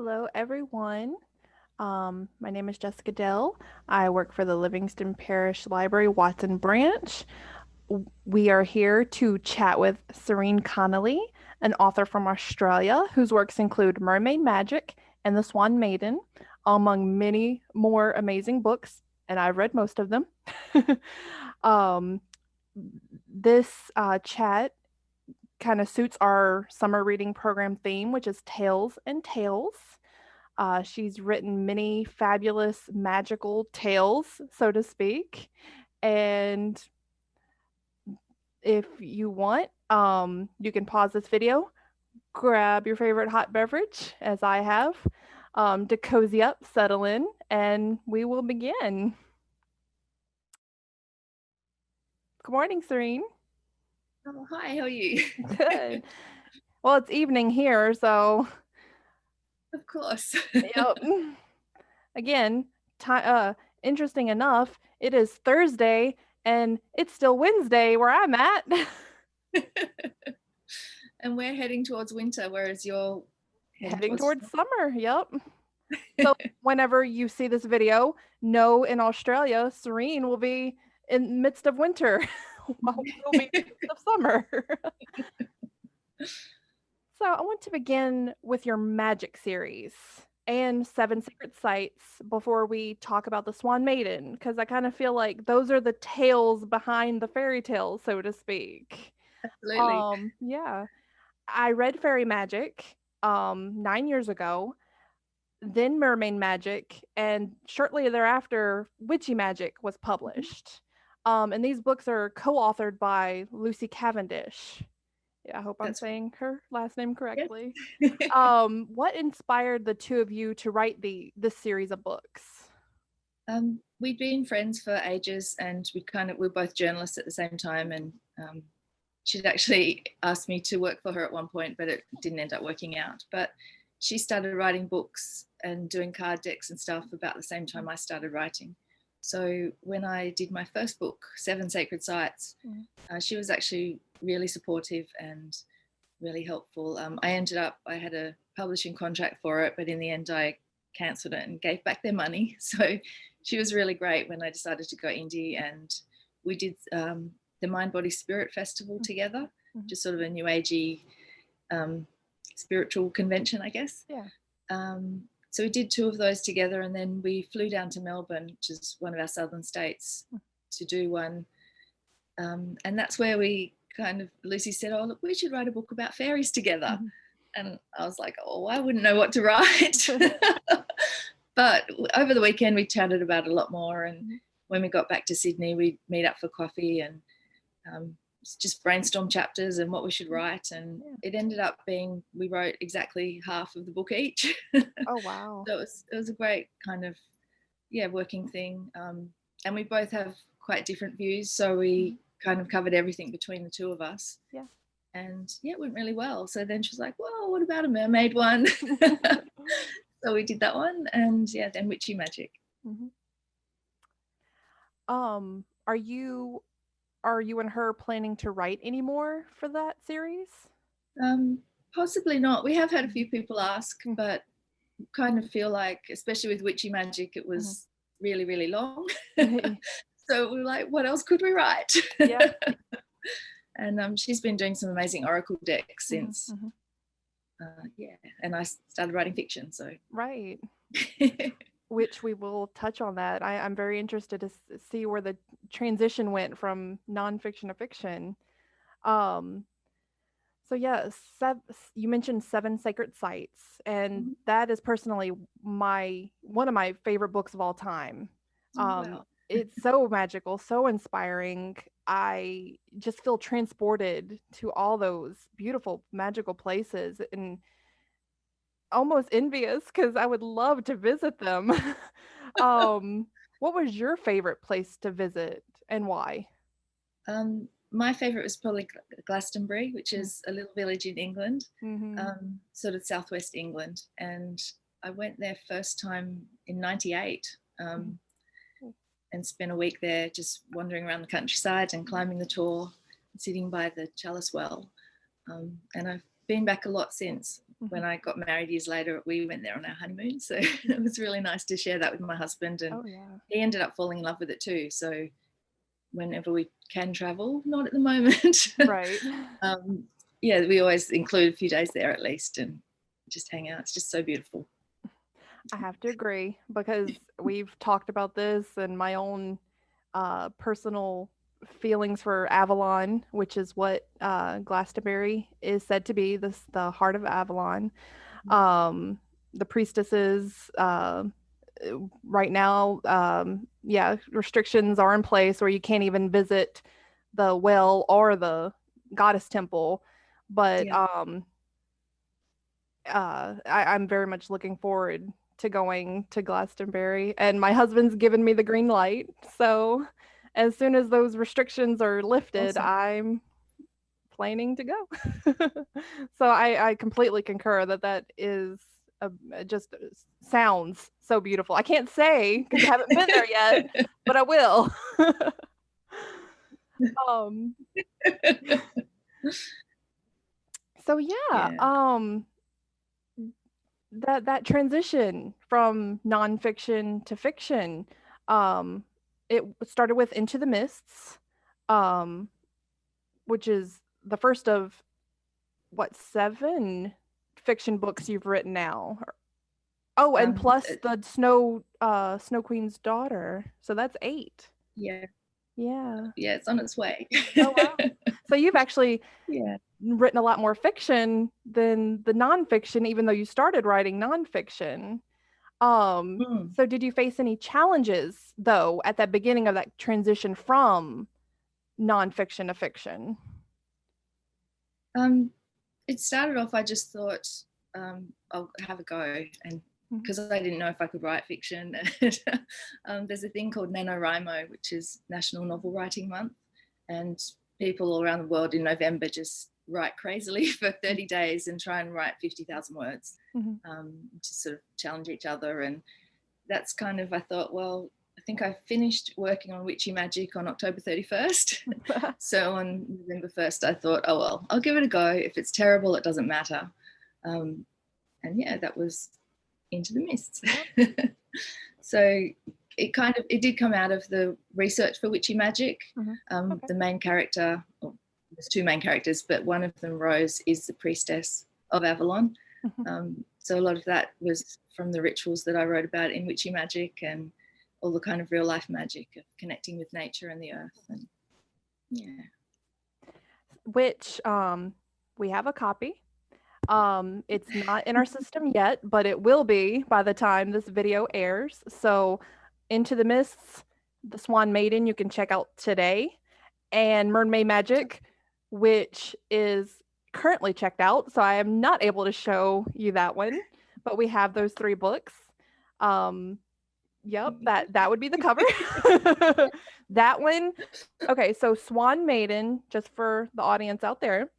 Hello, everyone. My name is Jessica Dell. I work for the Livingston Parish Library Watson branch. We are here to chat with Serene Conneeley, an author from Australia whose works include Mermaid Magic and The Swan Maiden, among many more amazing books, and I've read most of them. um, this chat kind of suits our summer reading program theme, which is Tales and Tales. She's written many fabulous magical tales, so to speak. And if you want, you can pause this video, grab your favorite hot beverage, as I have, to cozy up, settle in, and we will begin. Good morning, Serene. Oh, hi, how are you? Good. Well, it's evening here, so Of course. yep. Again, interesting enough, it is Thursday and it's still Wednesday where I'm at. And we're heading towards winter, whereas you're heading Heading towards towards summer. Yep. So whenever you see this video, know in Australia, Serene will be in the midst of winter while we'll be in the midst of summer. So I want to begin with your magic series and Seven Secret Sites before we talk about the Swan Maiden, because I kind of feel like those are the tales behind the fairy tales, so to speak. Absolutely. Yeah. I read Fairy Magic 9 years ago, then Mermaid Magic, and shortly thereafter, Witchy Magic was published. And these books are co-authored by Lucy Cavendish. Yeah, I hope I'm That's saying her last name yes. correctly. What inspired the two of you to write this series of books? We'd been friends for ages, and we're both journalists at the same time. And she'd actually asked me to work for her at one point, but it didn't end up working out. But she started writing books and doing card decks and stuff about the same time I started writing. So when I did my first book, Seven Sacred Sites, she was actually really supportive and really helpful. I had a publishing contract for it, but in the end I cancelled it and gave back their money. So she was really great when I decided to go indie, and we did the Mind Body Spirit Festival together, just sort of a new agey spiritual convention, I guess. Yeah. So we did two of those together, and then we flew down to Melbourne, which is one of our southern states, to do one. And that's where Lucy said, oh, look, we should write a book about fairies together. And I was like, oh, I wouldn't know what to write. But over the weekend, we chatted about it a lot more. And when we got back to Sydney, we'd meet up for coffee and just brainstorm chapters and what we should write. And it ended up being, we wrote exactly half of the book each. Oh, wow. So it was a great kind of, working thing. And we both have quite different views. So we kind of covered everything between the two of us. Yeah. And it went really well. So then she was like, well, what about a mermaid one? So we did that one, and then Witchy Magic. Are you and her planning to write any more for that series? Possibly not. We have had a few people ask, but kind of feel like, especially with Witchy Magic, it was really, really long. So we were like, what else could we write? Yeah. And she's been doing some amazing oracle decks since. And I started writing fiction, so. Right. Which we will touch on that. I'm very interested to see where the transition went from nonfiction to fiction. So yeah, you mentioned Seven Sacred Sites, and that is personally one of my favorite books of all time. Wow. It's so magical, so inspiring. I just feel transported to all those beautiful magical places and almost envious because I would love to visit them. What was your favorite place to visit and why? My favorite was probably Glastonbury, which is a little village in England, sort of southwest England. And I went there first time in '98 and spent a week there just wandering around the countryside and climbing the Tor, sitting by the Chalice Well. And I've been back a lot since. Mm-hmm. When I got married years later, we went there on our honeymoon. So it was really nice to share that with my husband. And Oh, yeah. he ended up falling in love with it too. So whenever we can travel, not at the moment. Right. Yeah, we always include a few days there at least and just hang out. It's just so beautiful. I have to agree because we've talked about this and my own personal feelings for Avalon, which is what Glastonbury is said to be, the heart of Avalon. Um, the priestesses, right now, yeah, restrictions are in place where you can't even visit the well or the goddess temple. But Yeah. I'm very much looking forward to going to Glastonbury, and my husband's given me the green light. So as soon as those restrictions are lifted, Awesome. I'm planning to go. So I completely concur that is just sounds so beautiful. I can't say because I haven't been there yet, but I will. um, so yeah, Yeah. that transition from nonfiction to fiction, um, it started with Into the Mists, um, which is the first of what, 7 fiction books you've written now. Oh, and Um, plus uh, the Snow Queen's daughter. So that's 8. yeah. Yeah. Yeah, it's on its way. Oh wow. So you've actually Yeah. written a lot more fiction than the nonfiction, even though you started writing nonfiction. Mm. So did you face any challenges though at that beginning of that transition from nonfiction to fiction? It started off, I just thought I'll have a go, and Mhm. because I didn't know if I could write fiction. There's a thing called NaNoWriMo, which is National Novel Writing Month, and people all around the world in November just write crazily for 30 days and try and write 50,000 words, Mhm. to sort of challenge each other. And that's kind of, I thought, well, I think I finished working on Witchy Magic on October 31st. So on November 1st, I thought, oh, well, I'll give it a go. If it's terrible, it doesn't matter. And yeah, that was Into the Mists. So it did come out of the research for Witchy Magic. Mhm. Okay. The main character, well, there's 2 main characters, but one of them, Rose, is the priestess of Avalon. Mhm. So a lot of that was from the rituals that I wrote about in Witchy Magic, and all the kind of real life magic of connecting with nature and the earth. And yeah. Which we have a copy. It's not in our system yet, but it will be by the time this video airs. So Into the Mists, the Swan Maiden, you can check out today, and Mermaid Magic, which is currently checked out. So I am not able to show you that one, but we have those 3 books. Um, yep, that would be the cover. That one. Okay, so Swan Maiden, just for the audience out there,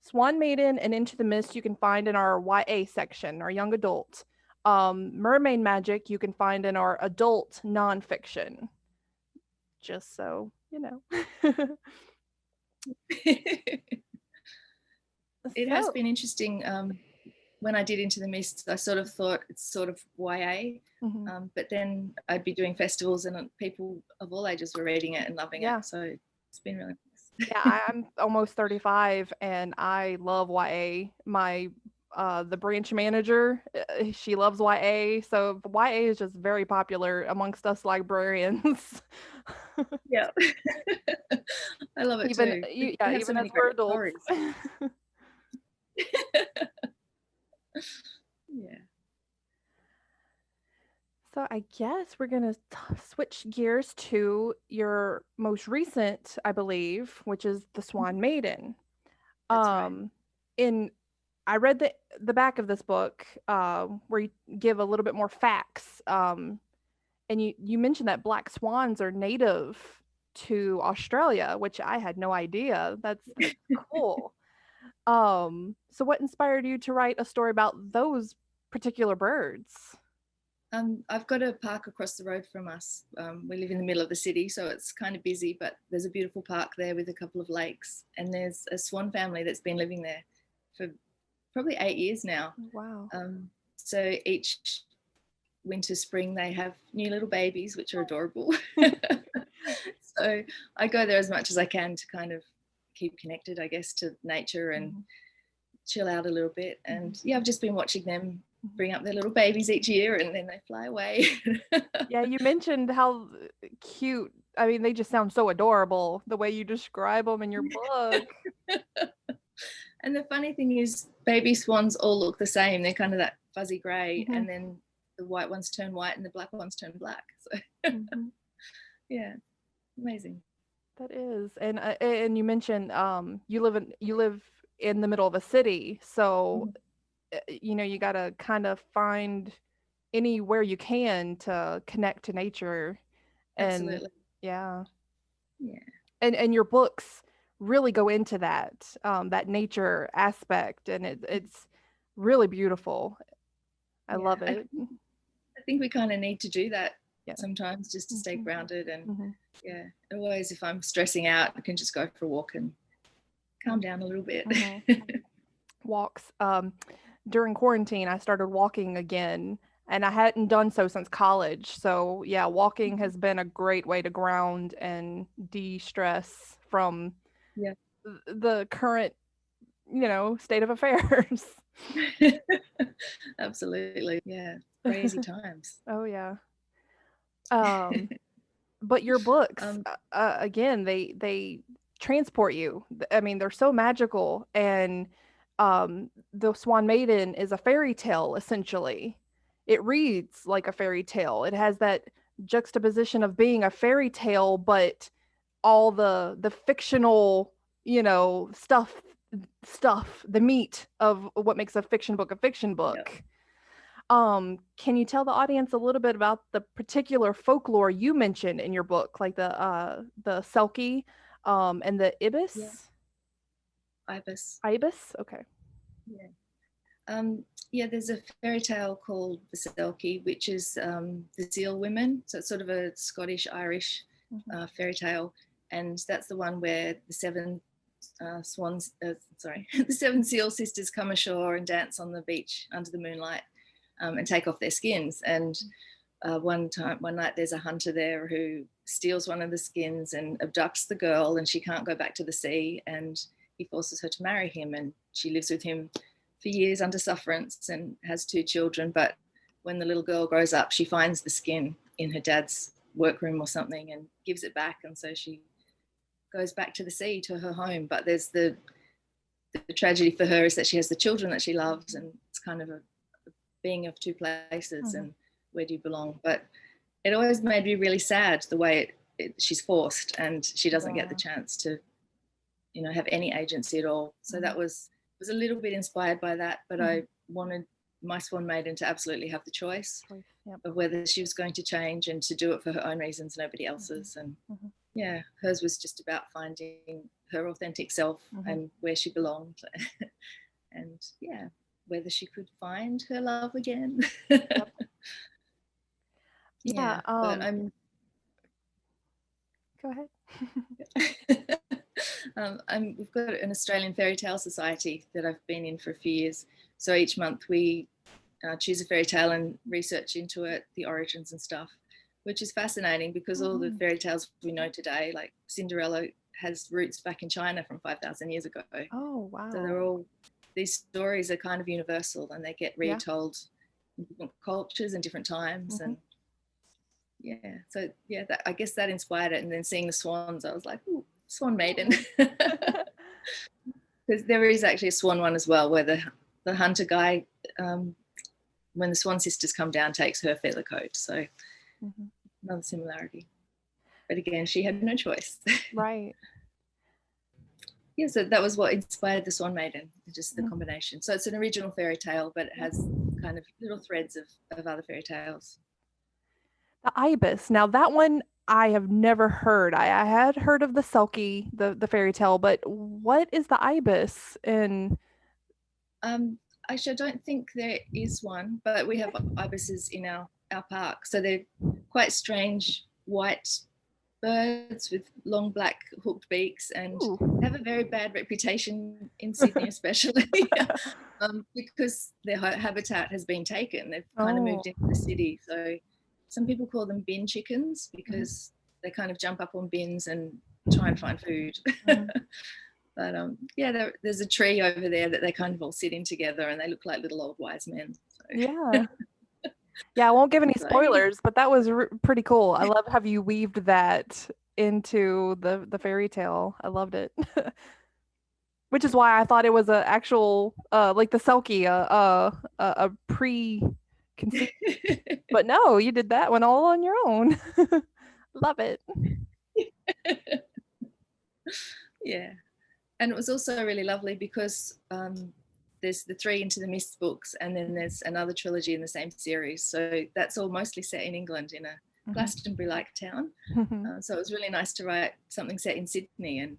Swan Maiden and Into the Mist you can find in our YA section, our young adult. Mermaid Magic you can find in our adult nonfiction. Just so you know. It has So, been interesting. When I did Into the Mist, I sort of thought it's sort of YA, mhm. but then I'd be doing festivals and people of all ages were reading it and loving Yeah. it. So it's been really nice. Yeah, I'm almost 35 and I love YA. My the branch manager, she loves YA, so YA is just very popular amongst us librarians. Yeah, I love it Even too. yeah, They have so even as many great we're adults. stories. Yeah. So I guess we're gonna switch gears to your most recent, I believe, which is the Swan Maiden. That's right. Um, in I read the back of this book, where you give a little bit more facts. And you mentioned that black swans are native to Australia, which I had no idea. That's cool. So what inspired you to write a story about those particular birds? I've got a park across the road from us. We live in the middle of the city, so it's kind of busy, but there's a beautiful park there with a couple of lakes. And there's a swan family that's been living there for probably 8 years now. Wow. So each winter, spring, they have new little babies, which are adorable. So I go there as much as I can to kind of keep connected, I guess, to nature and chill out a little bit. And yeah, I've just been watching them bring up their little babies each year, and then they fly away. Yeah, you mentioned how cute. I mean, they just sound so adorable the way you describe them in your book. And the funny thing is, baby swans all look the same. They're kind of that fuzzy gray, and then the white ones turn white and the black ones turn black. So yeah, amazing. That is. And you mentioned you live in the middle of a city, so you know, you got to kind of find anywhere you can to connect to nature. And Absolutely. yeah. Yeah. And your books really go into that that nature aspect, and it's really beautiful. I Yeah. love it. I think we kind of need to do that Yeah. sometimes, just to stay grounded. And yeah, Mhm. always, if I'm stressing out, I can just go for a walk and calm down a little bit. Walks. During quarantine, I started walking again, and I hadn't done so since college. So yeah, walking has been a great way to ground and de-stress from Yeah. the current, you know, state of affairs. Absolutely. Yeah. Crazy times. Oh yeah. Um, but your books, Um, again, they transport you. I mean, they're so magical, and the Swan Maiden is a fairy tale essentially. It reads like a fairy tale. It has that juxtaposition of being a fairy tale, but all the fictional, you know, stuff, the meat of what makes a fiction book a fiction yeah. book. Can you tell the audience a little bit about the particular folklore you mentioned in your book, like the Selkie, and the Yeah. Ibis? Ibis. Ibis? Okay. Yeah. Yeah, there's a fairy tale called the Selkie, which is the Seal Women. So it's sort of a Scottish Irish fairy tale, and that's the one where the seven the seven seal sisters come ashore and dance on the beach under the moonlight, and take off their skins. And one night, there's a hunter there who steals one of the skins and abducts the girl, and she can't go back to the sea, and he forces her to marry him, and she lives with him for years under sufferance and has 2 children. But when the little girl grows up, she finds the skin in her dad's workroom or something and gives it back, and so she goes back to the sea, to her home. But there's the tragedy for her is that she has the children that she loves, and it's kind of a being of two places, and where do you belong? But it always made me really sad the way she's forced, and she doesn't get the chance to, you know, have any agency at all. So that was a little bit inspired by that, but I wanted my Swan Maiden to absolutely have the choice of whether she was going to change, and to do it for her own reasons, nobody else's. And yeah, hers was just about finding her authentic self and where she belonged. And yeah, whether she could find her love again. Yeah. But I'm Go ahead. we've got an Australian Fairy Tale Society that I've been in for a few years. So each month we choose a fairy tale and research into it, the origins and stuff, which is fascinating because all the fairy tales we know today, like Cinderella, has roots back in China from 5,000 years ago. Oh, wow. So these stories are kind of universal, and they get retold in different cultures and different times. And yeah, so yeah, I guess that inspired it. And then seeing the swans, I was like, ooh, Swan Maiden. Because there is actually a swan one as well, where the hunter guy, when the Swan sisters come down, takes her feather coat. So another similarity. But again, she had no choice. Right. Yeah, so that was what inspired the Swan Maiden, just the combination. So it's an original fairy tale, but it has kind of little threads of other fairy tales. The Ibis. Now that one I have never heard. I had heard of the Selkie, the fairy tale, but what is the Ibis? And Actually, I don't think there is one, but we have ibises in our park. So they're quite strange white birds with long black hooked beaks, and Ooh. have a very bad reputation in Sydney, especially because their habitat has been taken. They've kind of Oh. moved into the city. So some people call them bin chickens Mhm. because they kind of jump up on bins and try and find food. Mhm. But yeah, there's a tree over there that they kind of all sit in together, and they look like little old wise men. So. Yeah. Yeah, I won't give any So anyway. spoilers, but that was pretty cool. I love how you weaved that into the fairy tale. I loved it. Which is why I thought it was a actual like the Selkie a pre-conceived. But no, you did that one all on your own. Love it. Yeah, and it was also really lovely because there's the three Into the Mist books, and then there's another trilogy in the same series. So that's all mostly set in England in a Glastonbury-like town. So it was really nice to write something set in Sydney and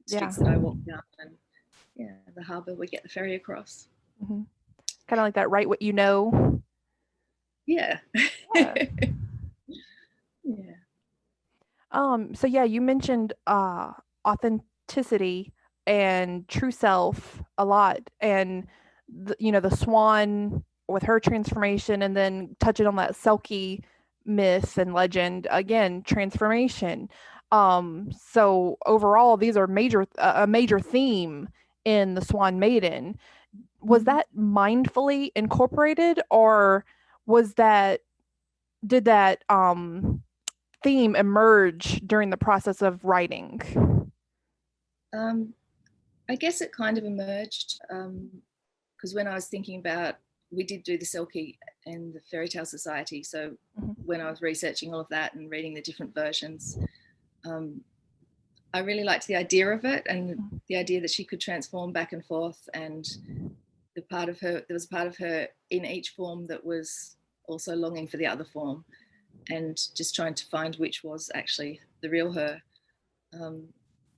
Yeah. streets that I walk down, and yeah, the harbour we get the ferry across. Kind of like that, write what you know. Yeah. Yeah. Yeah. So yeah, you mentioned authenticity and true self a lot, and the swan with her transformation, and then touching on that Selkie myth and legend again, transformation. So overall, these are a major theme in the Swan Maiden. Was Mm-hmm. that mindfully incorporated, or was that did that theme emerge during the process of writing? I guess it kind of emerged because when I was thinking about, we did do the Selkie and the Fairy Tale Society. So when I was researching all of that and reading the different versions, I really liked the idea of it, and the idea that she could transform back and forth, and there was a part of her in each form that was also longing for the other form, and just trying to find which was actually the real her.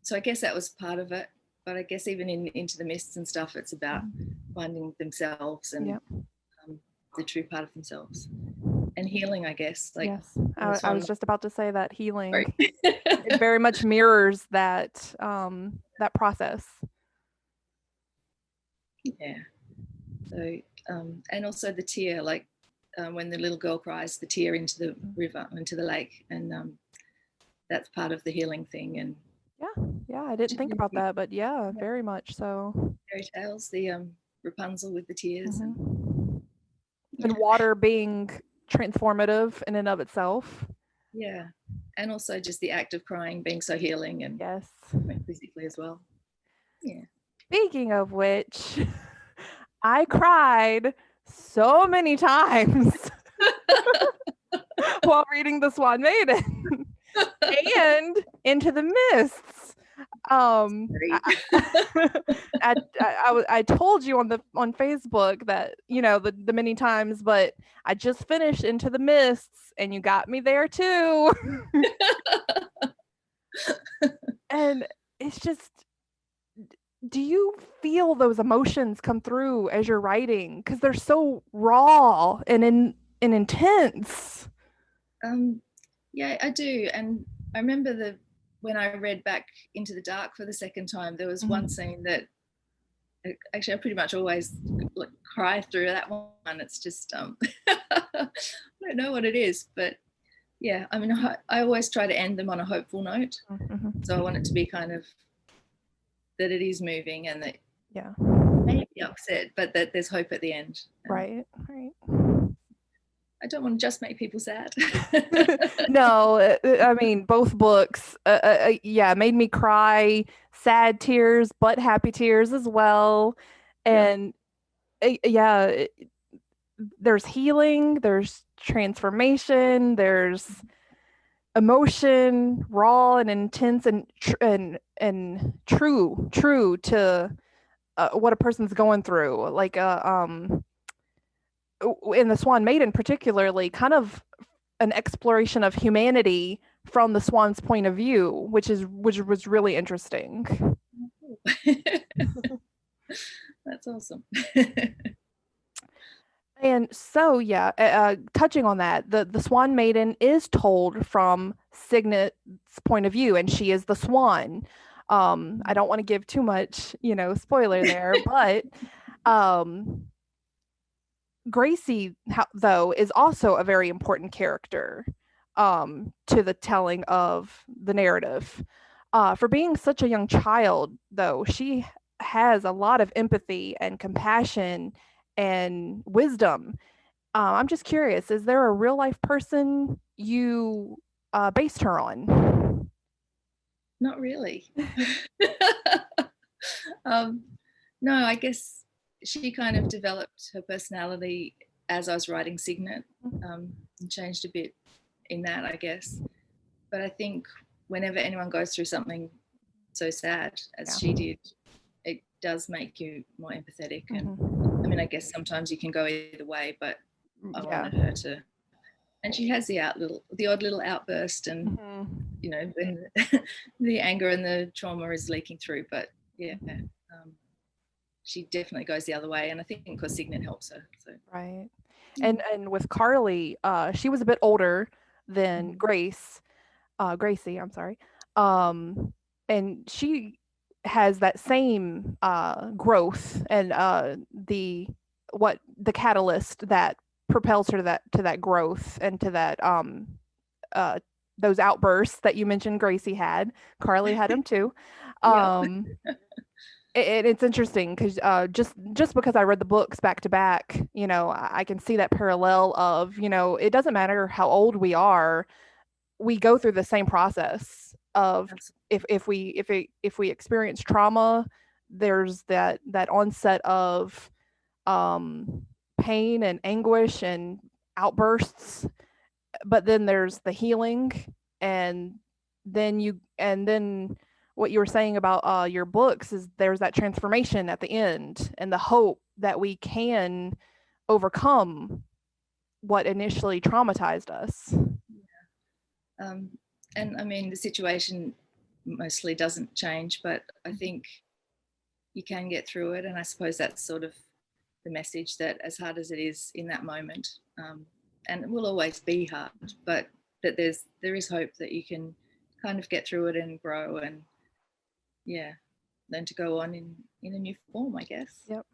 So I guess that was part of it. But I guess even in Into the Mists and stuff, it's about finding themselves and Yep. The true part of themselves and healing, I guess. Like, Yes, I was just about to say that healing. Sorry. It very much mirrors that that process. Yeah. So and also the tear, like when the little girl cries, the tear into the river, into the lake, and that's part of the healing thing. And yeah, I didn't think about that, but yeah, very much so. Fairy tales, the Rapunzel with the tears, and And water being transformative in and of itself. yeah, and also just the act of crying being so healing, and Yes. physically as well. Yeah. Speaking of which, I cried so many times while reading The Swan Maiden and Into the Mists. I told you on Facebook that the many times, but I just finished Into the Mists, and you got me there too. And it's just, do you feel those emotions come through as you're writing? Because they're so raw and intense. Yeah, I do. And I remember when I read back Into the Dark for the second time, there was one scene that actually I pretty much always cry through that one. It's just I don't know what it is, but yeah, I mean, I always try to end them on a hopeful note. So I want it to be kind of that it is moving, and that maybe upset, but that there's hope at the end. Right. I don't want to just make people sad. No, I mean, both books, made me cry, sad tears, but happy tears as well. And there's healing, there's transformation, there's emotion, raw and intense, and true to what a person's going through. Like in the Swan Maiden, particularly, kind of an exploration of humanity from the swan's point of view, which was really interesting. That's awesome. And so, touching on that, the Swan Maiden is told from Grace's point of view, and she is the swan. I don't want to give too much, spoiler there, but um, Gracie, though, is also a very important character to the telling of the narrative. For being such a young child, though, she has a lot of empathy and compassion and wisdom. I'm just curious, is there a real life person you based her on? Not really. um, no, I guess she kind of developed her personality as I was writing Signet, and changed a bit in that, I guess. But I think whenever anyone goes through something so sad as she did, it does make you more empathetic. And I mean, I guess sometimes you can go either way, but I wanted her to. And she has the odd little outburst, and when the anger and the trauma is leaking through. But yeah, she definitely goes the other way, and I think because Signet helps her. So. Right. And with Carly, she was a bit older than Gracie, I'm sorry. And she has that same growth and the catalyst that propels her to that growth and to that uh those outbursts that you mentioned Gracie had. Carly had them too. It's interesting because just because I read the books back to back, I can see that parallel of, it doesn't matter how old we are, we go through the same process of if we experience trauma, there's that onset of pain and anguish and outbursts, but then there's the healing, and then what you were saying about your books is there's that transformation at the end and the hope that we can overcome what initially traumatized us. And I mean, the situation mostly doesn't change, but I think you can get through it. And I suppose that's sort of the message, that as hard as it is in that moment, and it will always be hard, but that there is hope that you can kind of get through it and grow and learn to go on in a new form, I guess. Yep.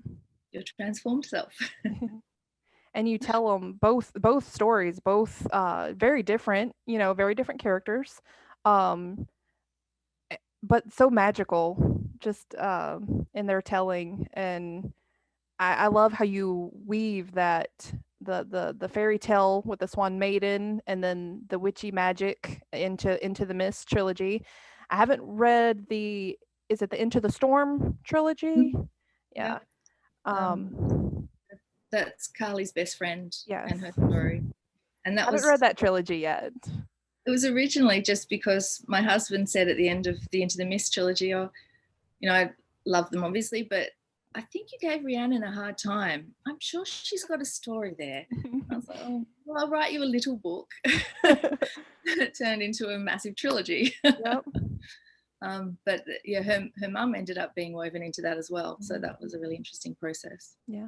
Your transformed self. And you tell them both stories, both very different, very different characters, but so magical just in their telling. And I love how you weave that the fairy tale with the Swan Maiden and then the witchy magic into the Mist trilogy. I haven't read is it the Into the Storm trilogy? Yeah. That's Carly's best friend. Yes. And her story. And that I haven't read that trilogy yet. It was originally just because my husband said at the end of the Into the Mist trilogy, I love them obviously, but I think you gave Rhiannon a hard time. I'm sure she's got a story there. I was like, oh, well, I'll write you a little book. It turned into a massive trilogy. Yep. But yeah, her mum ended up being woven into that as well. So that was a really interesting process. Yeah.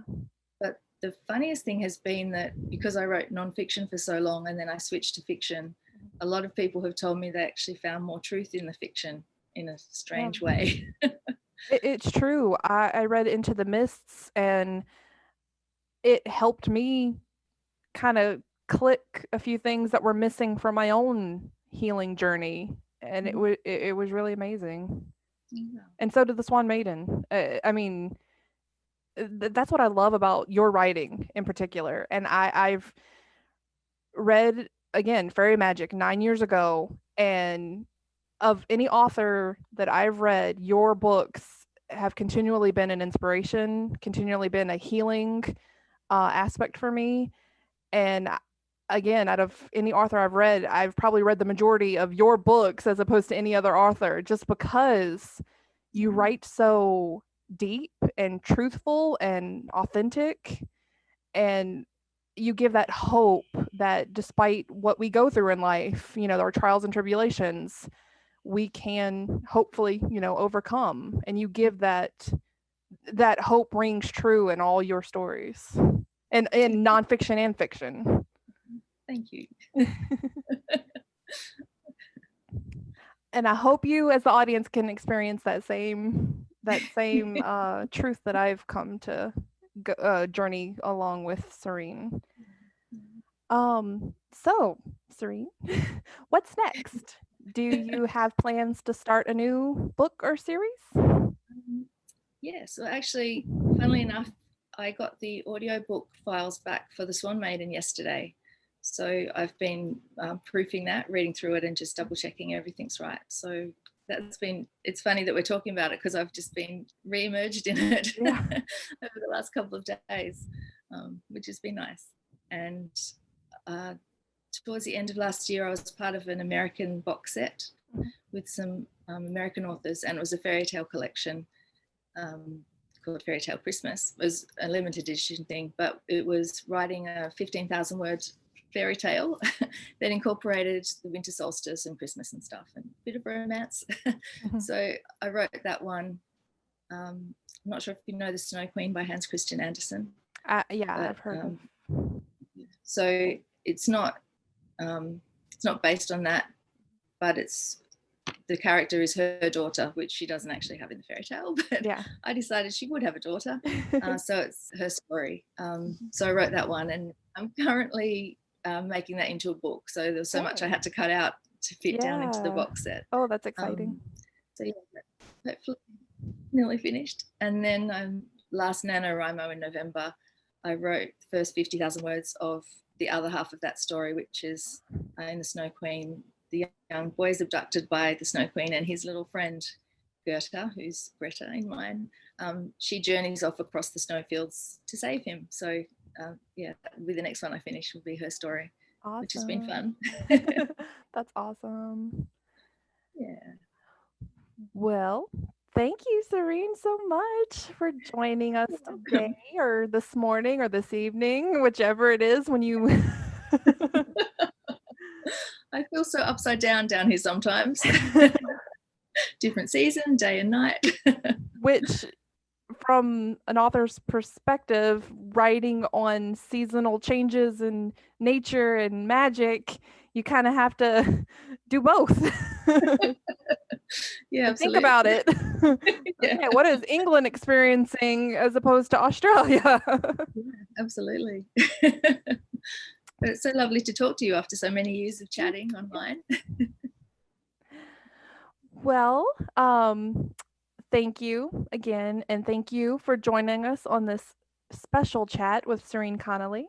But the funniest thing has been that because I wrote nonfiction for so long and then I switched to fiction, a lot of people have told me they actually found more truth in the fiction in a strange way. It's true. I read Into the Mists and it helped me kind of click a few things that were missing from my own healing journey. And it was really amazing. Yeah. And so did the Swan Maiden. I mean, that's what I love about your writing in particular. And I've read, again, Fairy Magic 9 years ago, and of any author that I've read, your books have continually been an inspiration, continually been a healing aspect for me. And again, out of any author I've read, I've probably read the majority of your books as opposed to any other author, just because you write so deep and truthful and authentic, and you give that hope that despite what we go through in life, our trials and tribulations, we can hopefully, overcome. And you give that hope rings true in all your stories, and in nonfiction and fiction. Thank you. And I hope you, as the audience, can experience that same truth that I've come to journey along with Serene. So Serene, what's next? Do you have plans to start a new book or series? Yes, well, actually, funnily enough, I got the audiobook files back for the Swan Maiden yesterday. So I've been proofing that, reading through it, and just double checking everything's right. So it's funny that we're talking about it because I've just been re-emerged in it Yeah. over the last couple of days, which has been nice. And towards the end of last year, I was part of an American box set with some American authors, and it was a fairy tale collection called Fairy Tale Christmas. It was a limited edition thing, but it was writing a 15,000 word fairy tale that incorporated the winter solstice and Christmas and stuff, and a bit of romance. So I wrote that one. I'm not sure if you know The Snow Queen by Hans Christian Andersen. Yeah, but, I've heard of. So it's not based on that, but the character is her daughter, which she doesn't actually have in the fairy tale, but yeah. I decided she would have a daughter. So it's her story. So I wrote that one, and I'm currently making that into a book. So there's so much I had to cut out to fit down into the box set. Oh, that's exciting. So yeah, hopefully nearly finished. And then last NaNoWriMo in November, I wrote the first 50,000 words of the other half of that story, which is in The Snow Queen. The young boy is abducted by the Snow Queen, and his little friend Gerta, who's Greta in mine, she journeys off across the snowfields to save him. So yeah, with the next one I finish will be her story, which has been fun. That's awesome. Yeah. Well, thank you, Serene, so much for joining us today, or this morning, or this evening, whichever it is when you. I feel so upside down here sometimes. Different season, day and night. Which, from an author's perspective, writing on seasonal changes in nature and magic, you kind of have to do both. Yeah, think about it. Yeah. Okay, what is England experiencing as opposed to Australia? Yeah, absolutely. But it's so lovely to talk to you after so many years of chatting online. Well, thank you again, and thank you for joining us on this special chat with Serene Conneeley.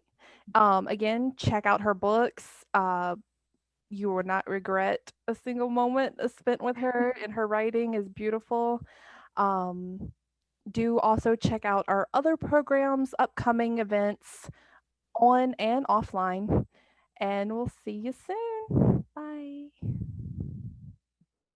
Again, check out her books. You will not regret a single moment spent with her, and her writing is beautiful. Do also check out our other programs, upcoming events on and offline, and we'll see you soon. Bye.